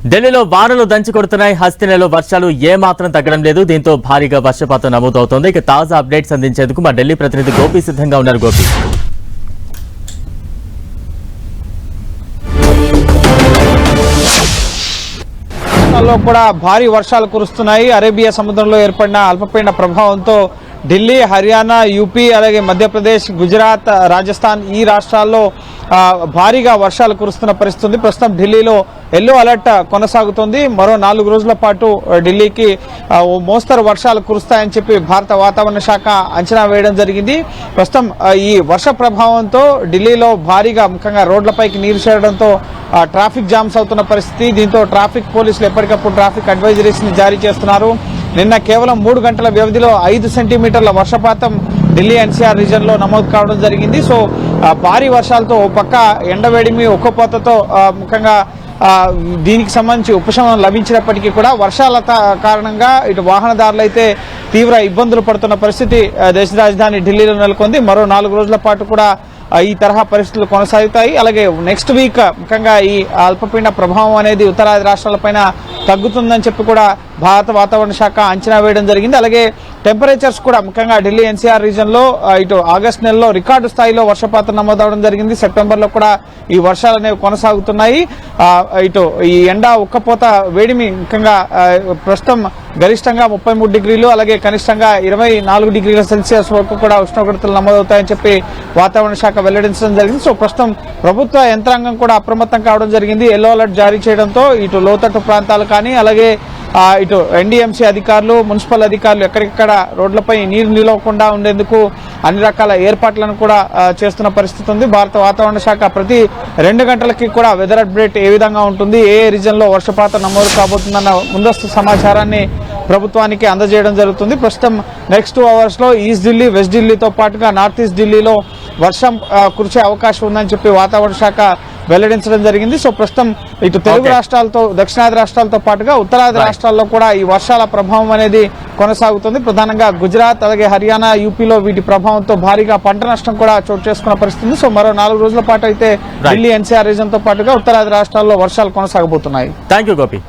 ఢిల్లీలో వానలు దంచి కొడుతున్నాయి. హస్తినలో వర్షాలు ఏమాత్రం తగ్గడం లేదు. దీంతో భారీగా వర్షపాతం నమోదవుతోంది. ఇక తాజా అప్డేట్స్ అందించేందుకు మా ఢిల్లీ ప్రతినిధి గోపి సిద్ధంగా ఉన్నారు. గోపి, కూడా భారీ వర్షాలు కురుస్తున్నాయి. అరేబియా సముద్రంలో ఏర్పడిన అల్పపీడన ప్రభావంతో ఢిల్లీ, హర్యానా, యూపీ, అలాగే మధ్యప్రదేశ్, గుజరాత్, రాజస్థాన్ ఈ రాష్ట్రాల్లో భారీగా వర్షాలు కురుస్తున్న పరిస్థితి. ప్రస్తుతం ఢిల్లీలో ఎల్లో అలర్ట్ కొనసాగుతోంది. మరో 4 రోజుల పాటు ఢిల్లీకి మోస్తరు వర్షాలు కురుస్తాయని చెప్పి భారత వాతావరణ శాఖ అంచనా వేయడం జరిగింది. ప్రస్తుతం ఈ వర్ష ప్రభావంతో ఢిల్లీలో భారీగా ముఖ్యంగా రోడ్లపైకి నీరు చేరడంతో ట్రాఫిక్ జామ్స్ అవుతున్న పరిస్థితి. దీంతో ట్రాఫిక్ పోలీసులు ఎప్పటికప్పుడు ట్రాఫిక్ అడ్వైజరీస్ ని జారీ చేస్తున్నారు. నిన్న కేవలం 3 గంటల వ్యవధిలో 5 సెంటీమీటర్ల వర్షపాతం ఢిల్లీ ఎన్సీఆర్ రీజన్ లో నమోదు కావడం జరిగింది. సో భారీ వర్షాలతో పక్క ఎండవేడిమి ఒక్కపోతతో ముఖ్యంగా దీనికి సంబంధించి ఉపశమనం లభించినప్పటికీ కూడా వర్షాల కారణంగా ఇటు వాహనదారులు అయితే తీవ్ర ఇబ్బందులు పడుతున్న పరిస్థితి దేశ రాజధాని ఢిల్లీలో నెలకొంది. మరో 4 రోజుల పాటు కూడా ఈ తరహా పరిస్థితులు కొనసాగుతాయి. అలాగే నెక్స్ట్ వీక్ ముఖ్యంగా ఈ అల్పపీడన ప్రభావం అనేది ఉత్తరాది రాష్ట్రాలపైన తగ్గుతుందని చెప్పి కూడా భారత వాతావరణ శాఖ అంచనా వేయడం జరిగింది. అలాగే టెంపరేచర్స్ కూడా ముఖ్యంగా ఢిల్లీ ఎన్సీఆర్ రీజన్ లో ఇటు ఆగస్టు నెలలో రికార్డు స్థాయిలో వర్షపాతం నమోదవడం జరిగింది. సెప్టెంబర్ లో కూడా ఈ వర్షాలు అనేవి కొనసాగుతున్నాయి. ఇటు ఈ ఎండ ఉక్కపోత వేడిమి ముఖ్యంగా ప్రస్తుతం గరిష్టంగా 33 డిగ్రీలు అలాగే కనిష్టంగా 24 డిగ్రీల సెల్సియస్ వరకు కూడా ఉష్ణోగ్రతలు నమోదవుతాయని చెప్పి వాతావరణ శాఖ వెల్లడించడం జరిగింది. సో ప్రస్తుతం ప్రభుత్వ యంత్రాంగం కూడా అప్రమత్తం కావడం జరిగింది. ఎల్లో అలర్ట్ జారీ చేయడంతో ఇటు లోతట్టు ప్రాంతాలు కానీ అలాగే ఇటు ఎన్డీఎంసీ అధికారులు, మున్సిపల్ అధికారులు ఎక్కడికక్కడ రోడ్లపై నీరు నిలవకుండా ఉండేందుకు అన్ని రకాల ఏర్పాట్లను కూడా చేస్తున్న పరిస్థితి ఉంది. భారత వాతావరణ శాఖ ప్రతి 2 గంటలకి కూడా వెదర్ అప్డేట్ ఏ విధంగా ఉంటుంది, ఏ రీజన్ లో వర్షపాతం నమోదు కాబోతుందన్న ముందస్తు సమాచారాన్ని ప్రభుత్వానికి అందజేయడం జరుగుతుంది. ప్రస్తుతం నెక్స్ట్ 2 అవర్స్ లో ఈస్ట్ ఢిల్లీ, వెస్ట్ ఢిల్లీతో పాటుగా నార్త్ ఈస్ట్ ఢిల్లీలో వర్షం కురిసే అవకాశం ఉందని చెప్పి వాతావరణ శాఖ వెల్లడించడం జరిగింది. సో ప్రస్తుతం ఇటు తెలుగు రాష్ట్రాలతో దక్షిణాది రాష్ట్రాలతో పాటుగా ఉత్తరాది రాష్ట్రాల్లో కూడా ఈ వర్షాల ప్రభావం అనేది కొనసాగుతుంది. ప్రధానంగా గుజరాత్ అలాగే హర్యానా, యూపీలో వీటి ప్రభావంతో భారీగా పంట నష్టం కూడా చోటు చేసుకున్న పరిస్థితి. సో మరో 4 రోజుల పాటు అయితే ఢిల్లీ ఎన్సీఆర్ రీజన్ తో పాటుగా ఉత్తరాది రాష్ట్రాల్లో వర్షాలు కొనసాగబోతున్నాయి. థాంక్యూ గోపి.